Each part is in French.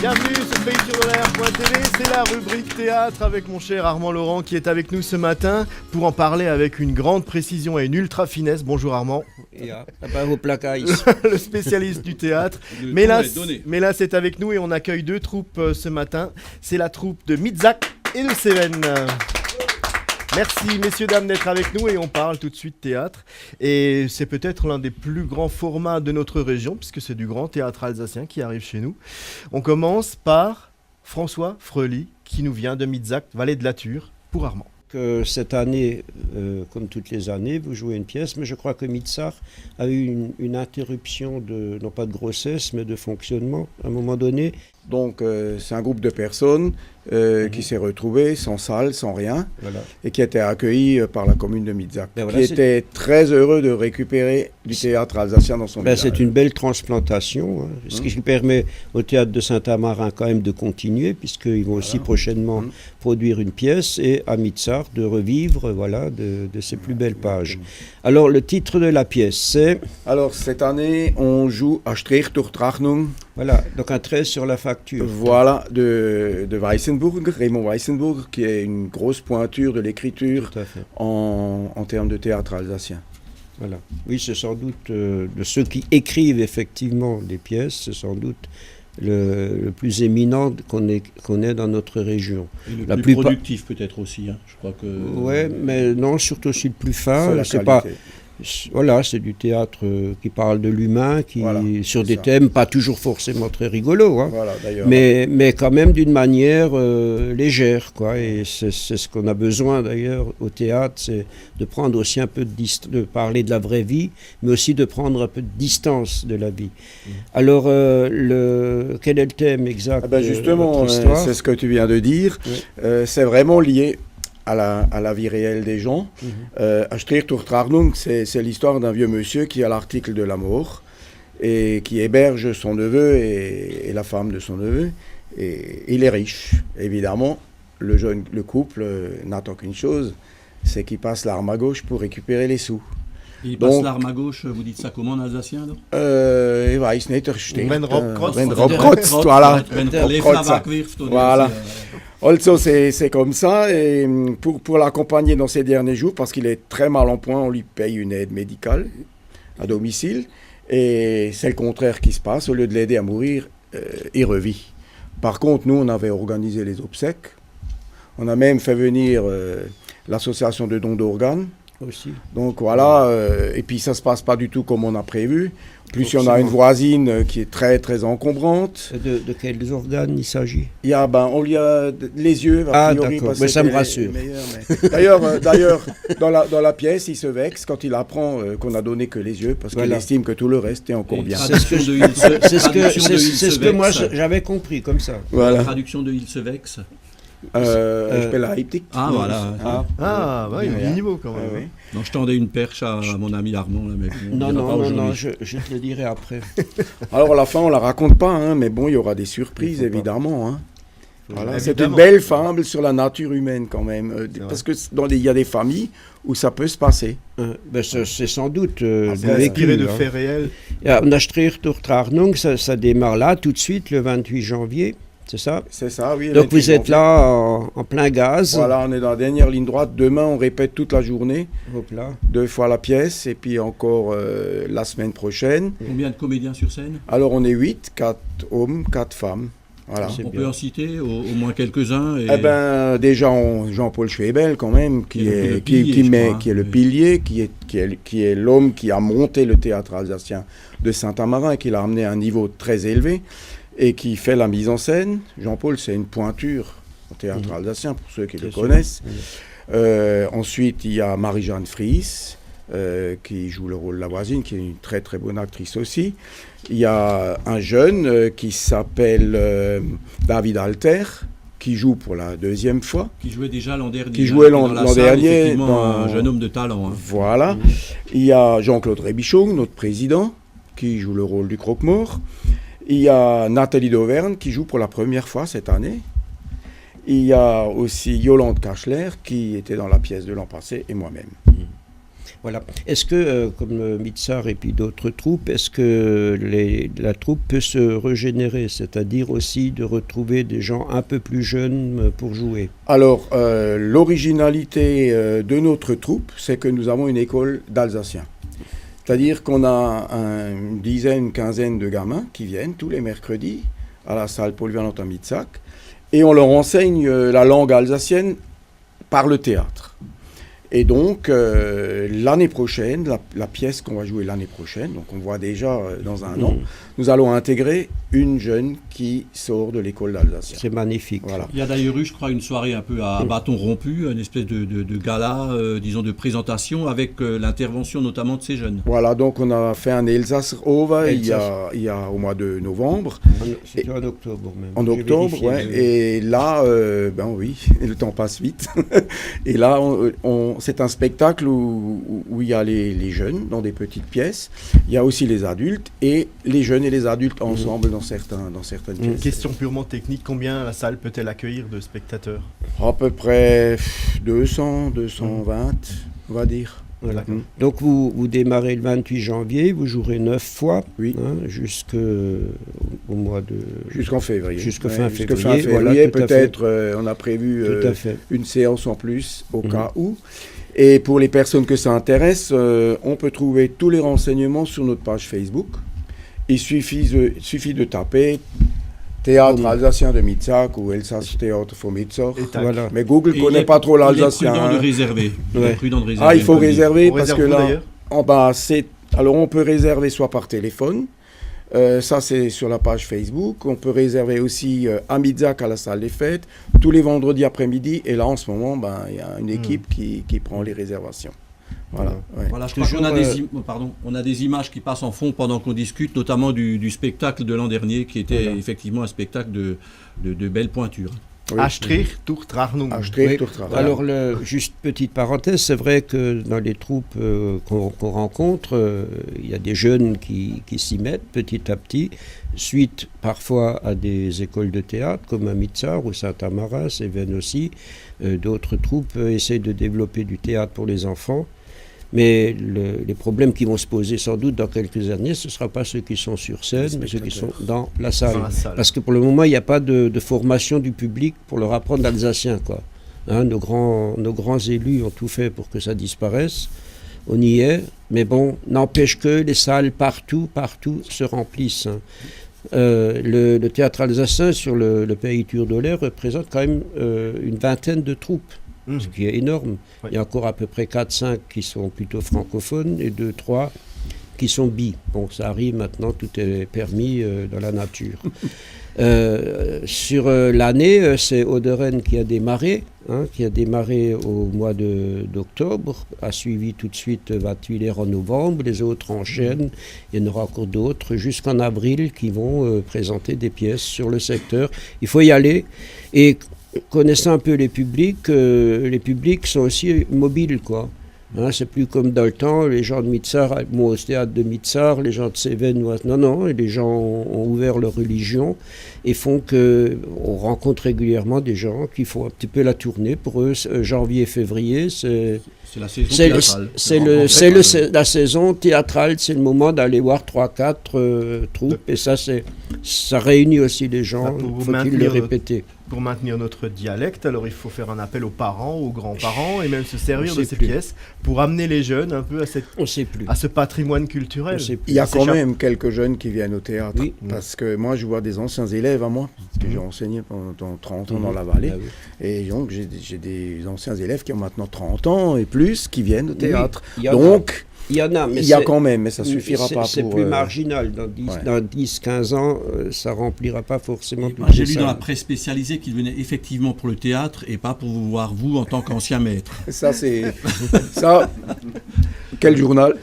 Bienvenue sur PaysSurLair.tv, c'est la rubrique théâtre avec mon cher Armand Laurent qui est avec nous ce matin pour en parler avec une grande précision et une ultra finesse. Bonjour Armand. Le spécialiste du théâtre. Mais là c'est avec nous et on accueille deux troupes ce matin. C'est la troupe de Mizak et de Cévennes. Merci messieurs, dames d'être avec nous et on parle tout de suite théâtre. Et c'est peut-être l'un des plus grands formats de notre région puisque c'est du grand théâtre alsacien qui arrive chez nous. On commence par François Frely qui nous vient de Mizak, Vallée de la Ture, pour Armand. Cette année, comme toutes les années, vous jouez une pièce, mais je crois que Mizak a eu une interruption, non pas de grossesse, mais de fonctionnement à un moment donné. Donc c'est un groupe de personnes qui s'est retrouvé sans salle, sans rien, voilà. Et qui a été accueilli par la commune de Mizak, qui était très heureux de récupérer du théâtre alsacien dans son village. C'est une belle transplantation, ce qui permet au théâtre de Saint-Amarin quand même de continuer, puisqu'ils vont aussi prochainement produire une pièce, et à Mizak de revivre de ses plus belles pages. Alors le titre de la pièce c'est... Alors cette année on joue à Strich durch die Rechnung. Voilà, donc un trait sur la facture. Voilà, de Weissenburg, Raymond Weissenburg, qui est une grosse pointure de l'écriture en termes de théâtre alsacien. Voilà. Oui, c'est sans doute de ceux qui écrivent effectivement des pièces, c'est sans doute le plus éminent qu'on ait dans notre région. Et le plus productif peut-être aussi, hein. Je crois que... Oui, mais non, surtout aussi le plus fin. C'est pas... Voilà, c'est du théâtre qui parle de l'humain, sur des thèmes pas toujours forcément très rigolos, hein, mais quand même d'une manière légère, quoi. Et c'est ce qu'on a besoin d'ailleurs au théâtre, c'est de prendre aussi un peu de parler de la vraie vie, mais aussi de prendre un peu de distance de la vie. Alors, quel est le thème exact justement, c'est ce que tu viens de dire. C'est vraiment lié à la vie réelle des gens. À Strich durch die Rechnung, c'est l'histoire d'un vieux monsieur qui a l'article de la mort et qui héberge son neveu et la femme de son neveu. Et il est riche. Évidemment, le couple n'attend qu'une chose, c'est qu'il passe l'arme à gauche pour récupérer les sous. Il passe l'arme à gauche, vous dites ça comment en alsacien? Voilà. Also, c'est comme ça, et pour l'accompagner dans ces derniers jours, parce qu'il est très mal en point, on lui paye une aide médicale à domicile, et c'est le contraire qui se passe. Au lieu de l'aider à mourir, il revit. Par contre, nous, on avait organisé les obsèques, on a même fait venir l'association de dons d'organes, aussi. Donc voilà, et puis ça se passe pas du tout comme on a prévu. Plus on a une voisine qui est très très encombrante. De quels organes il s'agit? Il y a on lui a les yeux. Ah d'accord, mais ça me rassure. D'ailleurs, dans la pièce, il se vexe quand il apprend qu'on a donné que les yeux, parce qu'il estime que tout le reste est encore bien. C'est ce que moi j'avais compris comme ça. Voilà. La traduction de il se vexe. Ah voilà. Il y a du niveau quand même. Oui. Non, je tendais une perche à mon ami Armand. Là, mais non, je te le dirai après. Alors à la fin, on la raconte pas, hein, mais bon, il y aura des surprises évidemment. Hein. Voilà, c'est une belle fable sur la nature humaine quand même, parce que il y a des familles où ça peut se passer. C'est sans doute inspiré de faits réels. On a Strich durch die Rechnung, ça démarre là tout de suite le 28 janvier. C'est ça? C'est ça, oui. Donc vous êtes là en plein gaz. Voilà, on est dans la dernière ligne droite. Demain, on répète toute la journée. Hop là. 2 fois la pièce, et puis encore la semaine prochaine. Combien de comédiens sur scène? Alors on est 8, 4 hommes, 4 femmes. Voilà. On peut en citer au moins quelques-uns. Déjà Jean-Paul Schwebel quand même, qui est le pilier, qui est l'homme qui a monté le théâtre alsacien de Saint-Amarin, et qui l'a amené à un niveau très élevé, et qui fait la mise en scène. Jean-Paul, c'est une pointure au théâtre alsacien, pour ceux qui le connaissent. Ensuite, il y a Marie-Jeanne Fries, qui joue le rôle de la voisine, qui est une très très bonne actrice aussi. Il y a un jeune qui s'appelle David Alter, qui joue pour la 2e fois. Qui jouait déjà l'an dernier. Qui jouait l'an dernier. Un jeune homme de talent. Hein. Voilà. Il y a Jean-Claude Rébichon, notre président, qui joue le rôle du croque-mort. Il y a Nathalie d'Auvergne qui joue pour la première fois cette année. Il y a aussi Yolande Kachler qui était dans la pièce de l'an passé, et moi-même. Voilà. Est-ce que, comme Mitsar et puis d'autres troupes, est-ce que la troupe peut se régénérer, c'est-à-dire aussi de retrouver des gens un peu plus jeunes pour jouer? Alors, l'originalité de notre troupe, c'est que nous avons une école d'Alsaciens. C'est-à-dire qu'on a une dizaine, une quinzaine de gamins qui viennent tous les mercredis à la salle polyvalente à Mitzak, et on leur enseigne la langue alsacienne par le théâtre. Et donc, l'année prochaine, la pièce qu'on va jouer l'année prochaine, donc on voit déjà dans un an, nous allons intégrer une jeune qui sort de l'école d'Alsacien. C'est magnifique. Voilà. Il y a d'ailleurs eu, je crois, une soirée un peu à bâton rompu, une espèce de gala, disons, de présentation avec l'intervention notamment de ces jeunes. Voilà, donc on a fait un Elsass-Ova il y a au mois de novembre. C'était en octobre même. En octobre, ouais. Et là, ben oui, le temps passe vite. Et là, c'est un spectacle où il y a les jeunes dans des petites pièces. Il y a aussi les adultes et les jeunes et les adultes ensemble dans certaines pièces. Question purement technique, combien la salle peut-elle accueillir de spectateurs? À peu près 200, 220, on va dire. Voilà. Donc vous démarrez le 28 janvier, vous jouerez 9 fois, oui. Jusqu'au mois de... Jusqu'en février. Jusqu'au fin février. Fin février, voilà, peut-être on a prévu une séance en plus au cas où. Et pour les personnes que ça intéresse, on peut trouver tous les renseignements sur notre page Facebook. Il suffit de taper Théâtre alsacien de Mitzak ou Elsass Théâtre for Mitzach. Voilà. Mais Google ne connaît pas trop l'alsacien. Il est prudent de réserver. Il faut réserver parce que là, en bas, alors on peut réserver soit par téléphone. Ça, c'est sur la page Facebook. On peut réserver aussi à Mitzak à la salle des fêtes, tous les vendredis après-midi. Et là, en ce moment, il y a une équipe qui prend les réservations. Voilà, ouais. Voilà, je crois qu'on on a des images qui passent en fond pendant qu'on discute, notamment du spectacle de l'an dernier, qui était effectivement un spectacle de belle pointure. Oui. Durchtrachnung. Alors, juste petite parenthèse, c'est vrai que dans les troupes qu'on rencontre, il y a des jeunes qui s'y mettent petit à petit, suite parfois à des écoles de théâtre, comme à Mitsar ou Saint-Amarin, Cévennes aussi. D'autres troupes essayent de développer du théâtre pour les enfants. Mais les problèmes qui vont se poser sans doute dans quelques années, ce ne sera pas ceux qui sont sur scène, mais ceux qui sont dans la salle. Parce que pour le moment, il n'y a pas de formation du public pour leur apprendre l'alsacien, quoi. Nos grands élus ont tout fait pour que ça disparaisse. On y est, mais bon, n'empêche que les salles partout se remplissent. Le théâtre alsacien sur le pays turdolais représente quand même une vingtaine de troupes. Ce qui est énorme. Oui. Il y a encore à peu près 4-5 qui sont plutôt francophones et 2-3 qui sont bi. Bon, ça arrive maintenant, tout est permis dans la nature. Sur l'année, c'est Oderen qui a démarré au mois d'octobre, a suivi tout de suite Wattwiller en novembre, les autres enchaînent, il y en aura encore d'autres jusqu'en avril qui vont présenter des pièces sur le secteur. Il faut y aller et connaissant un peu les publics sont aussi mobiles, quoi. C'est plus comme dans le temps, les gens de Mitsar, moi au théâtre de Mitsar, les gens de Cévennes, non, les gens ont ouvert leur religion et font qu'on rencontre régulièrement des gens qui font un petit peu la tournée. Pour eux, janvier, février, c'est la saison théâtrale. C'est la saison théâtrale, c'est le moment d'aller voir 3-4 troupes et ça réunit aussi les gens, faut-il le répéter. Pour maintenir notre dialecte, alors il faut faire un appel aux parents, aux grands-parents et même se servir de ces pièces pour amener les jeunes un peu à ce patrimoine culturel. Il y a quand même quelques jeunes qui viennent au théâtre, parce que moi je vois des anciens élèves à moi, parce que j'ai enseigné pendant 30 ans dans la vallée, et donc j'ai des anciens élèves qui ont maintenant 30 ans et plus qui viennent au théâtre. Donc il y en a, mais il y a quand même, mais ça suffira pas. C'est plus marginal. Dans 10-15 ans, ça remplira pas forcément tout. J'ai lu dans la presse spécialisée qu'il venait effectivement pour le théâtre et pas pour vous voir vous en tant qu'ancien maître. Ça. Quel journal.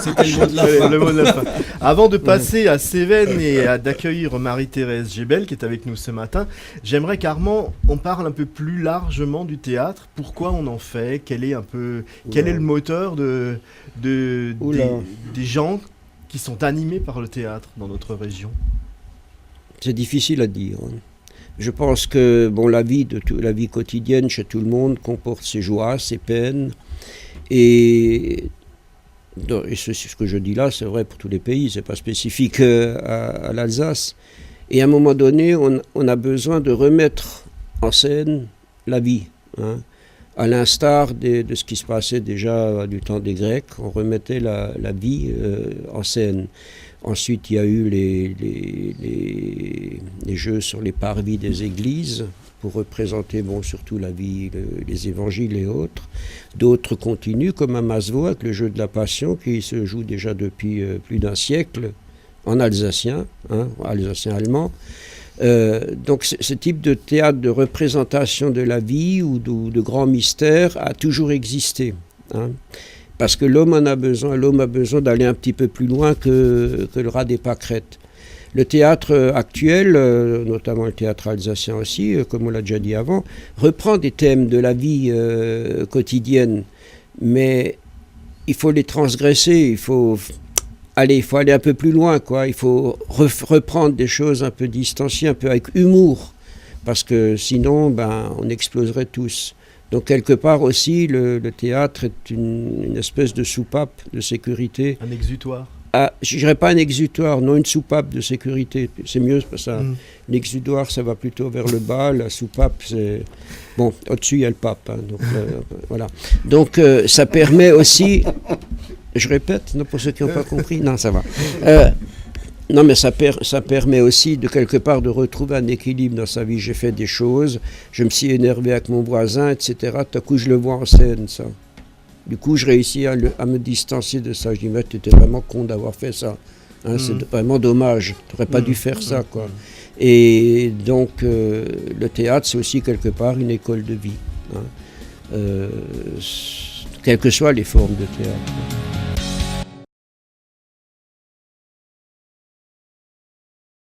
C'était le mot de la fin. Avant de passer à Cévennes et d'accueillir Marie-Thérèse Gébel qui est avec nous ce matin, j'aimerais qu'Armand, on parle un peu plus largement du théâtre. Pourquoi on en fait? Quel est le moteur des gens qui sont animés par le théâtre dans notre région? C'est difficile à dire. Je pense que la vie quotidienne chez tout le monde comporte ses joies, ses peines. Et ce que je dis là, c'est vrai pour tous les pays, c'est pas spécifique à l'Alsace. Et à un moment donné, on a besoin de remettre en scène la vie, hein. À l'instar de ce qui se passait déjà du temps des Grecs, on remettait la vie en scène. Ensuite, il y a eu les jeux sur les parvis des églises pour représenter surtout la vie, les évangiles et autres. D'autres continuent, comme à Masevaux, avec le jeu de la Passion, qui se joue déjà depuis plus d'un siècle, en alsacien, hein, alsacien-allemand. Donc ce type de théâtre de représentation de la vie ou de grands mystères a toujours existé, hein, parce que l'homme a besoin d'aller un petit peu plus loin que le rat des pâquerettes. Le théâtre actuel, notamment le théâtre alsacien aussi, comme on l'a déjà dit avant, reprend des thèmes de la vie quotidienne, mais il faut les transgresser, il faut aller un peu plus loin, quoi. Il faut reprendre des choses un peu distanciées, un peu avec humour, parce que sinon, on exploserait tous. Donc quelque part aussi, le théâtre est une espèce de soupape de sécurité. Un exutoire. Je dirais pas un exutoire, non, une soupape de sécurité. C'est mieux, c'est pas ça. L'exutoire, ça va plutôt vers le bas. La soupape, c'est... Bon, au-dessus, il y a le pape. Hein, donc, voilà. Donc ça permet aussi... Je répète, non, pour ceux qui n'ont pas compris, non, ça va. Non, mais ça permet aussi de quelque part de retrouver un équilibre dans sa vie. J'ai fait des choses, je me suis énervé avec mon voisin, etc. Tout à coup, je le vois en scène, ça. Du coup, je réussis à me distancier de ça. Je dis, mais tu étais vraiment con d'avoir fait ça. Hein, c'est vraiment dommage. Tu n'aurais pas dû faire ça, quoi. Et donc, le théâtre, c'est aussi quelque part une école de vie. Hein. Quelles que soient les formes de théâtre.